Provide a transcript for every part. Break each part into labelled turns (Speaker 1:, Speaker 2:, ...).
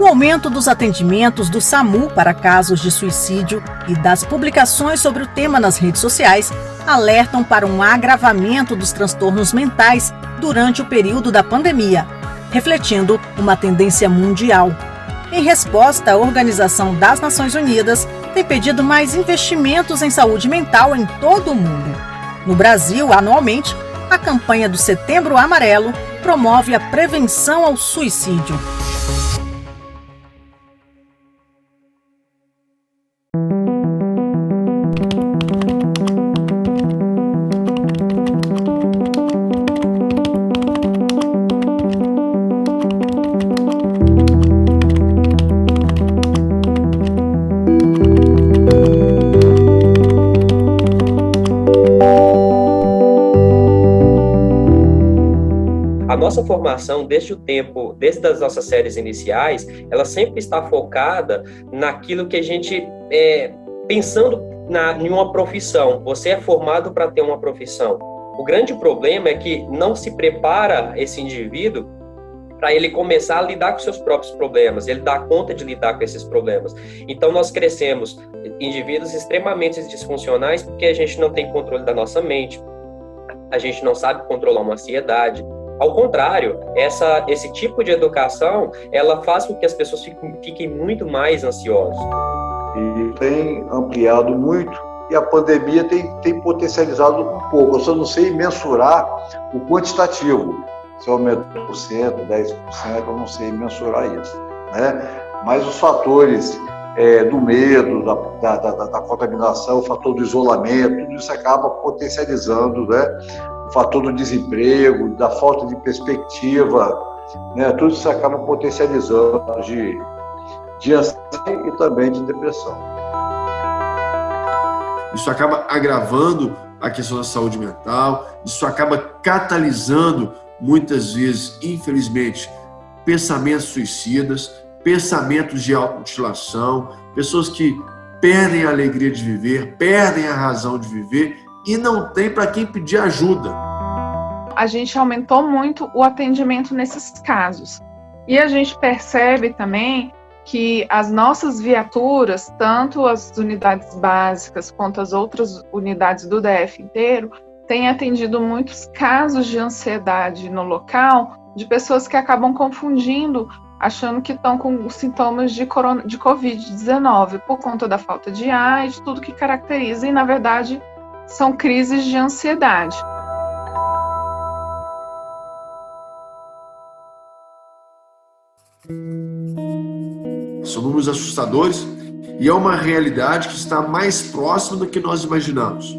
Speaker 1: O aumento dos atendimentos do SAMU para casos de suicídio e das publicações sobre o tema nas redes sociais alertam para um agravamento dos transtornos mentais durante o período da pandemia, refletindo uma tendência mundial. Em resposta, a Organização das Nações Unidas tem pedido mais investimentos em saúde mental em todo o mundo. No Brasil, anualmente, a campanha do Setembro Amarelo promove a prevenção ao suicídio.
Speaker 2: A nossa formação, desde as nossas séries iniciais, ela sempre está focada naquilo que a gente, pensando em uma profissão. Você é formado para ter uma profissão. O grande problema é que não se prepara esse indivíduo para ele começar a lidar com seus próprios problemas, ele dá conta de lidar com esses problemas. Então, nós crescemos indivíduos extremamente disfuncionais porque a gente não tem controle da nossa mente, a gente não sabe controlar uma ansiedade. Ao contrário, esse tipo de educação, ela faz com que as pessoas fiquem muito mais ansiosas.
Speaker 3: E tem ampliado muito, e a pandemia tem potencializado um pouco. Eu só não sei mensurar o quantitativo. Se aumentou 1%, 10%, eu não sei mensurar isso, né? Mas os fatores do medo, da contaminação, o fator do isolamento, tudo isso acaba potencializando, né? O fator do desemprego, da falta de perspectiva, né? Tudo isso acaba potencializando de ansiedade e também de depressão.
Speaker 4: Isso acaba agravando a questão da saúde mental, isso acaba catalisando, muitas vezes, infelizmente, pensamentos suicidas, pensamentos de automutilação, pessoas que perdem a alegria de viver, perdem a razão de viver e não tem para quem pedir ajuda.
Speaker 5: A gente aumentou muito o atendimento nesses casos. E a gente percebe também que as nossas viaturas, tanto as unidades básicas quanto as outras unidades do DF inteiro, têm atendido muitos casos de ansiedade no local, de pessoas que acabam confundindo, achando que estão com sintomas de Covid-19, por conta da falta de ar e de tudo que caracteriza, e na verdade são crises de ansiedade.
Speaker 4: São números assustadores e é uma realidade que está mais próxima do que nós imaginamos.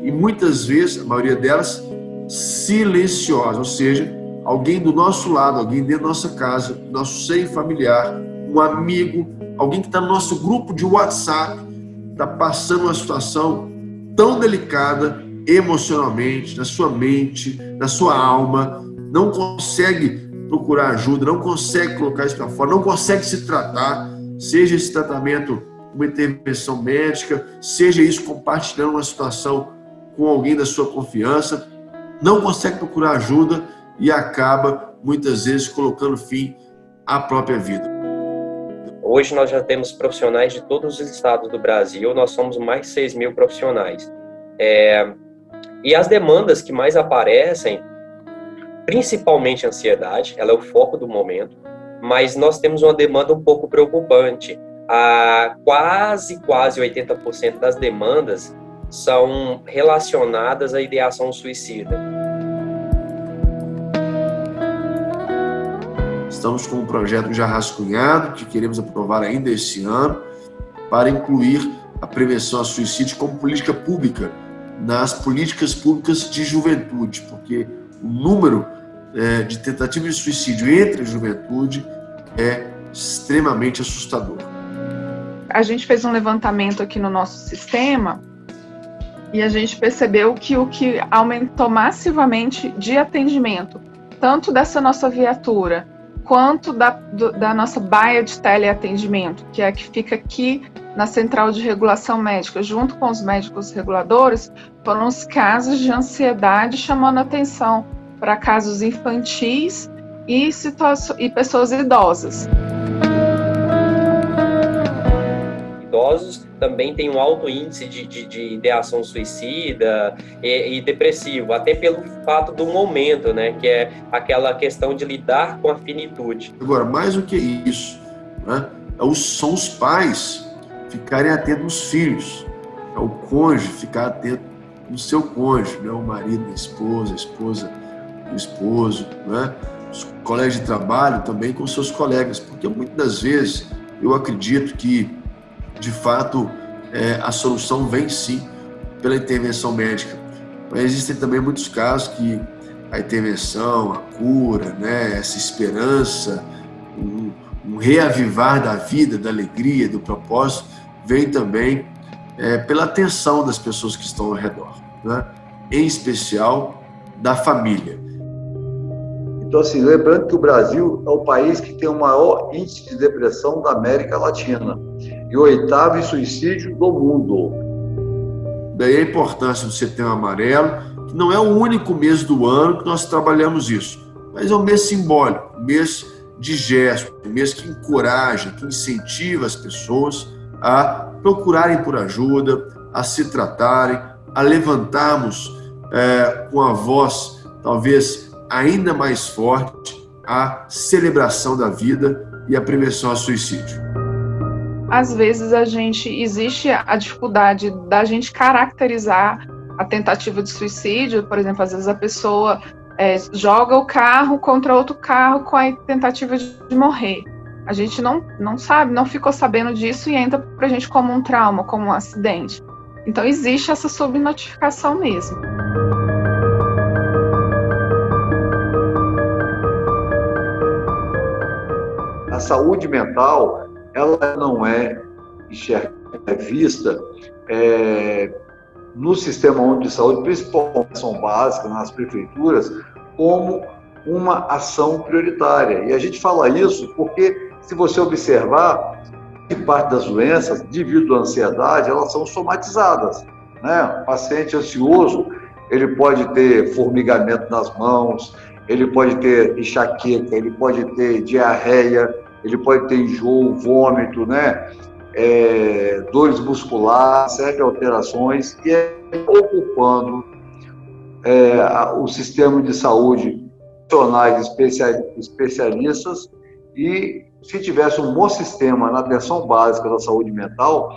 Speaker 4: E muitas vezes, a maioria delas, silenciosa, ou seja, alguém do nosso lado, alguém dentro da nossa casa, nosso seio familiar, um amigo, alguém que está no nosso grupo de WhatsApp, está passando uma situação tão delicada emocionalmente, na sua mente, na sua alma, não consegue procurar ajuda, não consegue colocar isso para fora, não consegue se tratar, seja esse tratamento uma intervenção médica, seja isso compartilhando uma situação com alguém da sua confiança, não consegue procurar ajuda e acaba, muitas vezes, colocando fim à própria vida.
Speaker 2: Hoje nós já temos profissionais de todos os estados do Brasil, nós somos mais de 6 mil profissionais. E as demandas que mais aparecem, principalmente a ansiedade, ela é o foco do momento, mas nós temos uma demanda um pouco preocupante. Quase 80% das demandas são relacionadas à ideação suicida.
Speaker 4: Estamos com um projeto já rascunhado, que queremos aprovar ainda esse ano, para incluir a prevenção ao suicídio como política pública nas políticas públicas de juventude, porque o número de tentativas de suicídio entre a juventude é extremamente assustador.
Speaker 5: A gente fez um levantamento aqui no nosso sistema e a gente percebeu que o que aumentou massivamente de atendimento, tanto dessa nossa viatura, quanto da nossa baia de teleatendimento, que é a que fica aqui na Central de Regulação Médica, junto com os médicos reguladores, foram os casos de ansiedade, chamando atenção para casos infantis e pessoas idosas.
Speaker 2: idosos também têm um alto índice de ideação suicida e depressivo, até pelo fato do momento, né, que é aquela questão de lidar com a finitude.
Speaker 4: Agora, mais do que isso, né, são os pais ficarem atentos nos filhos, é o cônjuge ficar atento no seu cônjuge, né, o marido na esposa, a esposa no esposo, né, os colegas de trabalho também com seus colegas, porque muitas das vezes eu acredito que, de fato, a solução vem sim pela intervenção médica, mas existem também muitos casos que a intervenção, a cura, né, essa esperança, um reavivar da vida, da alegria, do propósito, vem também pela atenção das pessoas que estão ao redor, né, em especial da família.
Speaker 3: Então, assim, lembrando que o Brasil é o país que tem o maior índice de depressão da América Latina e o 8º em suicídio do mundo.
Speaker 4: Daí a importância do Setembro Amarelo, que não é o único mês do ano que nós trabalhamos isso, mas é um mês simbólico, um mês de gesto, um mês que encoraja, que incentiva as pessoas a procurarem por ajuda, a se tratarem, a levantarmos com a voz, talvez ainda mais forte, a celebração da vida e a prevenção ao suicídio.
Speaker 5: Às vezes existe a dificuldade da gente caracterizar a tentativa de suicídio. Por exemplo, às vezes a pessoa joga o carro contra outro carro com a tentativa de morrer. A gente não sabe, não ficou sabendo disso e entra para a gente como um trauma, como um acidente. Então existe essa subnotificação mesmo.
Speaker 3: A saúde mental, ela não é vista no Sistema Único de Saúde, principalmente na ação básica, nas prefeituras, como uma ação prioritária. E a gente fala isso porque, se você observar, parte das doenças, devido à ansiedade, elas são somatizadas, né? O paciente ansioso, ele pode ter formigamento nas mãos, ele pode ter enxaqueca, ele pode ter diarreia, ele pode ter enjoo, vômito, né? Dores musculares, certas alterações, e ocupando o sistema de saúde, profissionais especialistas, e se tivesse um bom sistema na atenção básica da saúde mental,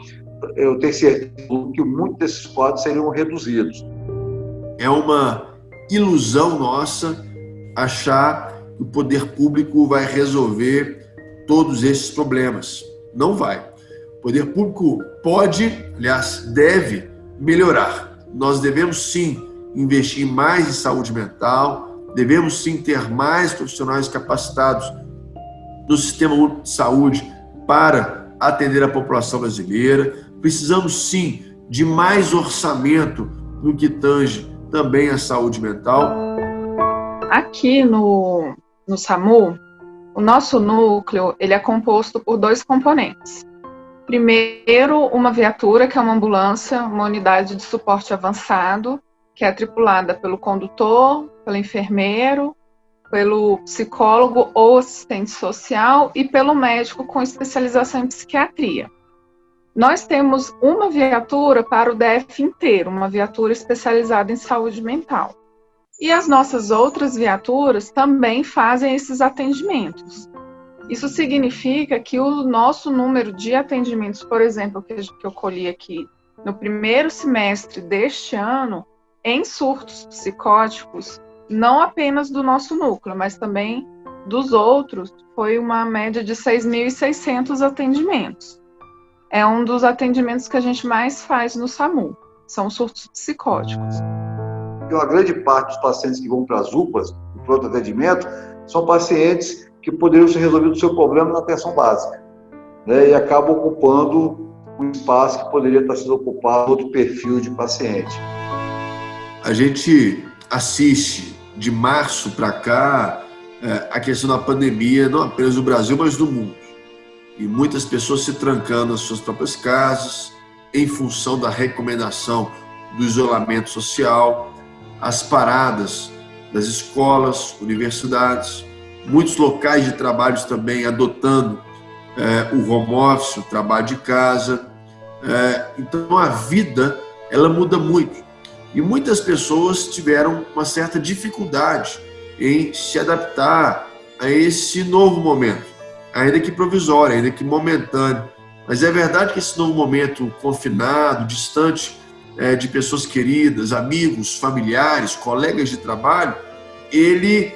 Speaker 3: eu tenho certeza que muitos desses quadros seriam reduzidos.
Speaker 4: É uma ilusão nossa achar que o poder público vai resolver todos esses problemas. Não vai. O poder público pode, aliás, deve melhorar. Nós devemos sim investir mais em saúde mental, devemos sim ter mais profissionais capacitados no Sistema Único de Saúde para atender a população brasileira. Precisamos sim de mais orçamento no que tange também a saúde mental.
Speaker 5: Aqui no SAMU, o nosso núcleo ele é composto por 2 componentes. Primeiro, uma viatura, que é uma ambulância, uma unidade de suporte avançado, que é tripulada pelo condutor, pelo enfermeiro, pelo psicólogo ou assistente social e pelo médico com especialização em psiquiatria. Nós temos uma viatura para o DF inteiro, uma viatura especializada em saúde mental. E as nossas outras viaturas também fazem esses atendimentos. Isso significa que o nosso número de atendimentos, por exemplo, que eu colhi aqui no primeiro semestre deste ano, em surtos psicóticos, não apenas do nosso núcleo, mas também dos outros, foi uma média de 6.600 atendimentos. É um dos atendimentos que a gente mais faz no SAMU, são surtos psicóticos.
Speaker 3: Uma grande parte dos pacientes que vão para as UPAs, o pronto atendimento, são pacientes que poderiam ser resolvidos o seu problema na atenção básica, né? E acabam ocupando um espaço que poderia estar sendo ocupado por outro perfil de paciente.
Speaker 4: A gente assiste de março para cá a questão da pandemia, não apenas do Brasil, mas do mundo. E muitas pessoas se trancando nas suas próprias casas, em função da recomendação do isolamento social, as paradas das escolas, universidades, muitos locais de trabalho também adotando o home office, o trabalho de casa, Então a vida, ela muda muito. E muitas pessoas tiveram uma certa dificuldade em se adaptar a esse novo momento, ainda que provisório, ainda que momentâneo. Mas é verdade que esse novo momento confinado, distante de pessoas queridas, amigos, familiares, colegas de trabalho, ele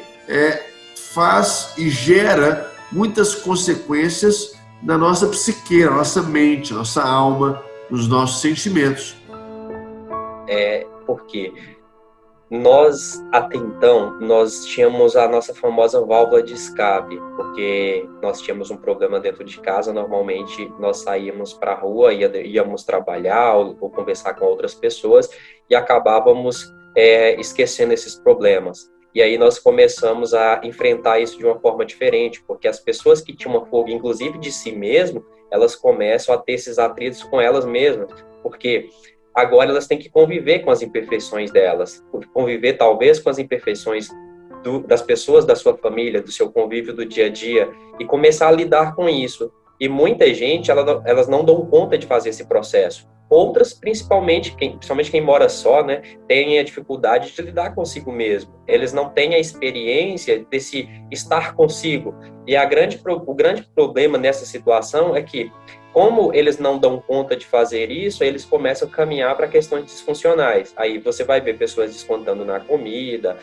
Speaker 4: faz e gera muitas consequências na nossa psique, na nossa mente, na nossa alma, nos nossos sentimentos.
Speaker 2: Porque nós, até então, nós tínhamos a nossa famosa válvula de escape, porque nós tínhamos um problema dentro de casa. Normalmente nós saíamos para a rua, íamos trabalhar ou conversar com outras pessoas e acabávamos esquecendo esses problemas. E aí nós começamos a enfrentar isso de uma forma diferente, porque as pessoas que tinham uma fobia, inclusive de si mesmo, elas começam a ter esses atritos com elas mesmas, porque agora elas têm que conviver com as imperfeições delas, conviver talvez com as imperfeições das pessoas da sua família, do seu convívio do dia a dia, e começar a lidar com isso. E muita gente, elas não dão conta de fazer esse processo. Outras, principalmente quem mora só, né, tem a dificuldade de lidar consigo mesmo. Eles não têm a experiência desse estar consigo. E o grande problema nessa situação é que, como eles não dão conta de fazer isso, eles começam a caminhar para questões disfuncionais. Aí você vai ver pessoas descontando na comida,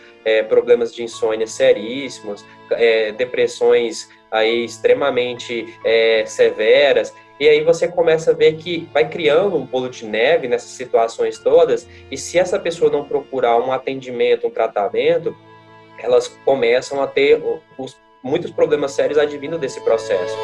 Speaker 2: problemas de insônia seríssimos, depressões aí extremamente severas. E aí você começa a ver que vai criando um bolo de neve nessas situações todas, e se essa pessoa não procurar um atendimento, um tratamento, elas começam a ter muitos problemas sérios advindo desse processo.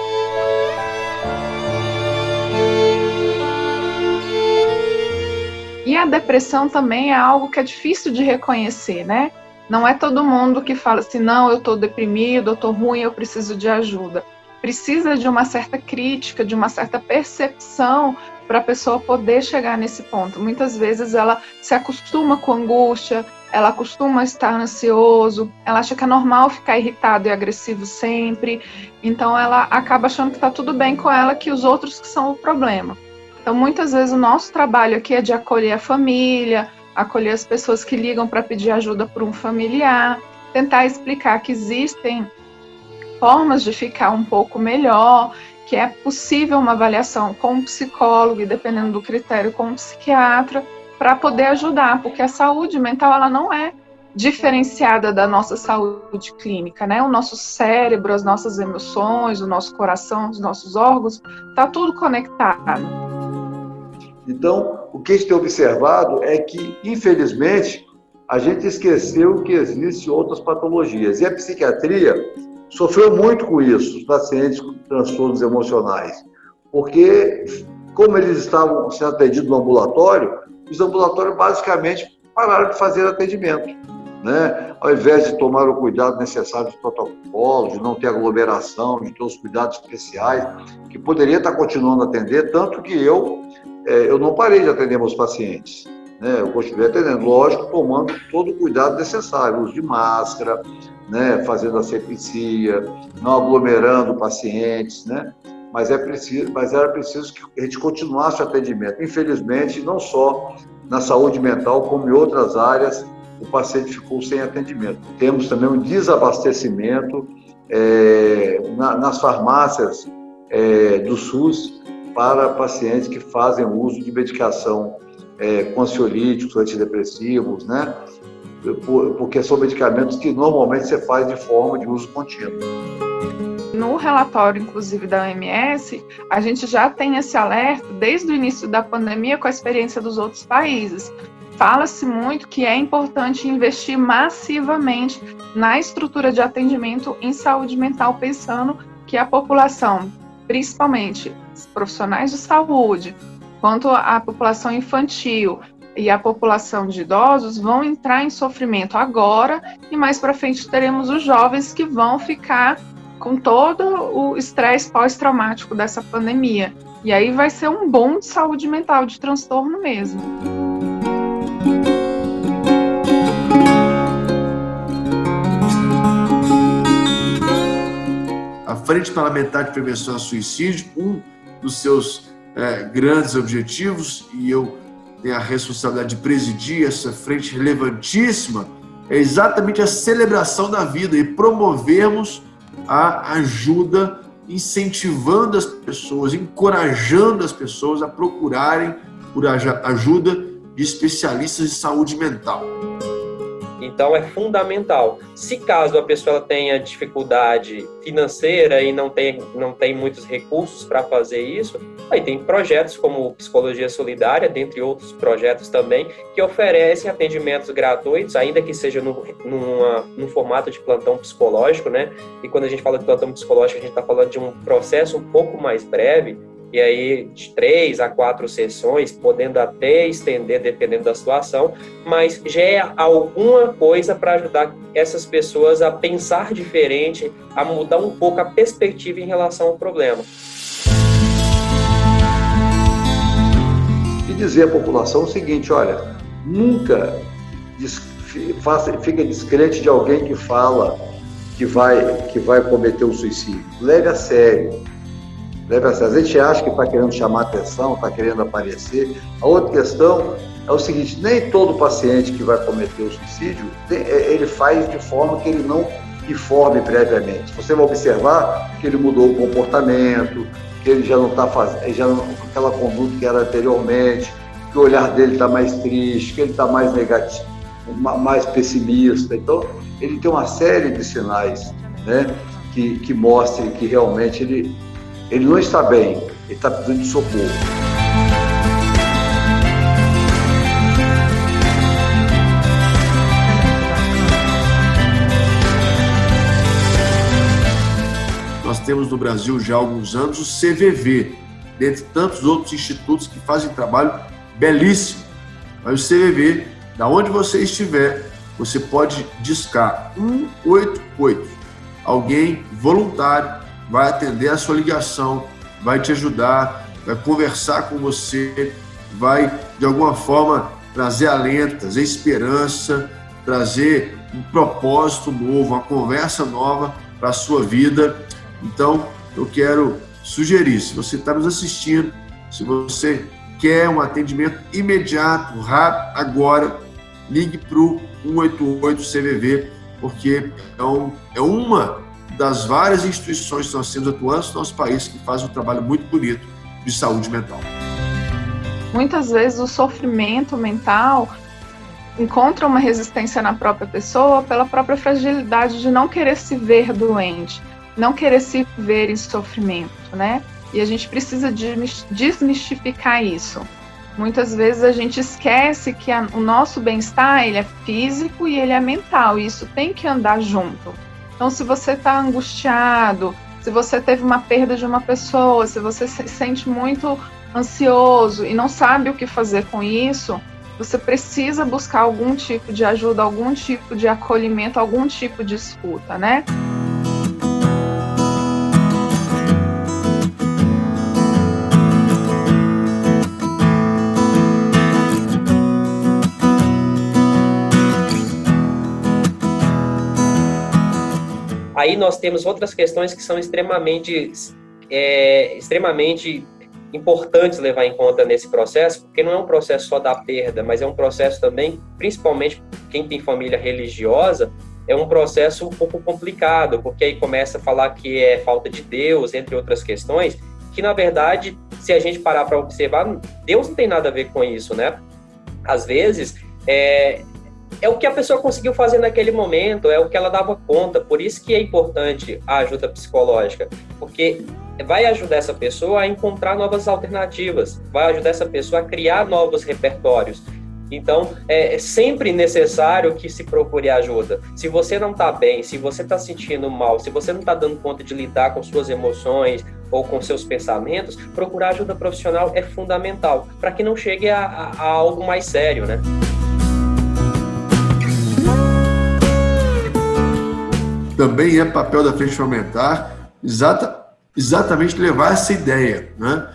Speaker 5: E a depressão também é algo que é difícil de reconhecer, né? Não é todo mundo que fala assim, não, eu estou deprimido, eu estou ruim, eu preciso de ajuda. Precisa de uma certa crítica, de uma certa percepção para a pessoa poder chegar nesse ponto. Muitas vezes ela se acostuma com angústia, ela costuma estar ansioso, ela acha que é normal ficar irritado e agressivo sempre, então ela acaba achando que está tudo bem com ela, que os outros que são o problema. Então muitas vezes o nosso trabalho aqui é de acolher a família, acolher as pessoas que ligam para pedir ajuda por um familiar, tentar explicar que existem formas de ficar um pouco melhor, que é possível uma avaliação com um psicólogo e, dependendo do critério, com um psiquiatra, para poder ajudar, porque a saúde mental ela não é diferenciada da nossa saúde clínica, né? O nosso cérebro, as nossas emoções, o nosso coração, os nossos órgãos, está tudo conectado.
Speaker 3: Então, o que a gente tem observado é que, infelizmente, a gente esqueceu que existem outras patologias. E a psiquiatria sofreu muito com isso, os pacientes com transtornos emocionais, porque, como eles estavam sendo atendidos no ambulatório, os ambulatórios basicamente pararam de fazer atendimento, né? Ao invés de tomar o cuidado necessário dos protocolos, de não ter aglomeração, de ter os cuidados especiais, que poderia estar continuando a atender, tanto que eu não parei de atender meus pacientes, né? Eu continuei atendendo, lógico, tomando todo o cuidado necessário, uso de máscara, né, fazendo asepsia, não aglomerando pacientes, né? Mas era preciso que a gente continuasse o atendimento. Infelizmente, não só na saúde mental, como em outras áreas, o paciente ficou sem atendimento. Temos também um desabastecimento nas farmácias do SUS para pacientes que fazem uso de medicação com ansiolíticos, antidepressivos, né? Porque são medicamentos que normalmente você faz de forma de uso contínuo.
Speaker 5: No relatório, inclusive, da OMS, a gente já tem esse alerta desde o início da pandemia com a experiência dos outros países. Fala-se muito que é importante investir massivamente na estrutura de atendimento em saúde mental, pensando que a população, principalmente os profissionais de saúde, quanto a população infantil e a população de idosos, vão entrar em sofrimento agora, e mais para frente teremos os jovens que vão ficar com todo o estresse pós-traumático dessa pandemia. E aí vai ser um boom de saúde mental, de transtorno mesmo.
Speaker 4: A Frente Parlamentar de Prevenção ao Suicídio, um dos seus grandes objetivos, e eu tenho a responsabilidade de presidir essa frente relevantíssima, é exatamente a celebração da vida e promovermos a ajuda, incentivando as pessoas, encorajando as pessoas a procurarem por ajuda de especialistas de saúde mental.
Speaker 2: Então, é fundamental. Se caso a pessoa tenha dificuldade financeira e não tem muitos recursos para fazer isso, aí tem projetos como Psicologia Solidária, dentre outros projetos também, que oferecem atendimentos gratuitos, ainda que seja num formato de plantão psicológico, né? E quando a gente fala de plantão psicológico, a gente está falando de um processo um pouco mais breve, e aí de 3 a 4 sessões, podendo até estender dependendo da situação, mas já é alguma coisa para ajudar essas pessoas a pensar diferente, a mudar um pouco a perspectiva em relação ao problema.
Speaker 3: E dizer à população o seguinte, olha, nunca fica descrente de alguém que fala que vai cometer um suicídio. Leve a sério. A gente acha que está querendo chamar atenção, está querendo aparecer. A outra questão é o seguinte, nem todo paciente que vai cometer o suicídio, ele faz de forma que ele não informe previamente. Você vai observar que ele mudou o comportamento, que ele já não está fazendo aquela conduta que era anteriormente, que o olhar dele está mais triste, que ele está mais negativo, mais pessimista. Então, ele tem uma série de sinais, né, que mostrem que realmente ele não está bem, ele está precisando de socorro.
Speaker 4: Nós temos no Brasil já há alguns anos o CVV, dentre tantos outros institutos que fazem trabalho belíssimo. Mas o CVV, da onde você estiver, você pode discar 188. Alguém voluntário vai atender a sua ligação, vai te ajudar, vai conversar com você, vai, de alguma forma, trazer alento, trazer esperança, trazer um propósito novo, uma conversa nova para a sua vida. Então, eu quero sugerir, se você está nos assistindo, se você quer um atendimento imediato, rápido, agora, ligue para o 188 CVV, porque é uma das várias instituições que nós temos atuantes no nosso país que fazem um trabalho muito bonito de saúde mental.
Speaker 5: Muitas vezes o sofrimento mental encontra uma resistência na própria pessoa pela própria fragilidade de não querer se ver doente, não querer se ver em sofrimento, né? E a gente precisa desmistificar isso. Muitas vezes a gente esquece que o nosso bem-estar, ele é físico e ele é mental, e isso tem que andar junto. Então, se você está angustiado, se você teve uma perda de uma pessoa, se você se sente muito ansioso e não sabe o que fazer com isso, você precisa buscar algum tipo de ajuda, algum tipo de acolhimento, algum tipo de escuta, né?
Speaker 2: Aí nós temos outras questões que são extremamente importantes levar em conta nesse processo, porque não é um processo só da perda, mas é um processo também, principalmente quem tem família religiosa, é um processo um pouco complicado, porque aí começa a falar que é falta de Deus, entre outras questões, que na verdade, se a gente parar para observar, Deus não tem nada a ver com isso, né? Às vezes, é o que a pessoa conseguiu fazer naquele momento, é o que ela dava conta. Por isso que é importante a ajuda psicológica, porque vai ajudar essa pessoa a encontrar novas alternativas, vai ajudar essa pessoa a criar novos repertórios. Então, é sempre necessário que se procure ajuda. Se você não está bem, se você está sentindo mal, se você não está dando conta de lidar com suas emoções ou com seus pensamentos, procurar ajuda profissional é fundamental, para que não chegue a algo mais sério, né?
Speaker 4: Também é papel da frente parlamentar exatamente levar essa ideia, né?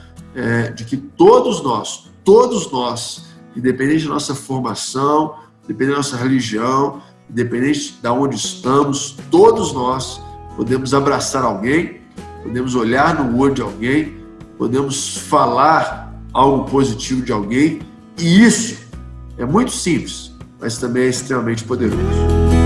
Speaker 4: De que todos nós, independente da nossa formação, independente da nossa religião, independente de onde estamos, todos nós podemos abraçar alguém, podemos olhar no olho de alguém, podemos falar algo positivo de alguém, e isso é muito simples, mas também é extremamente poderoso.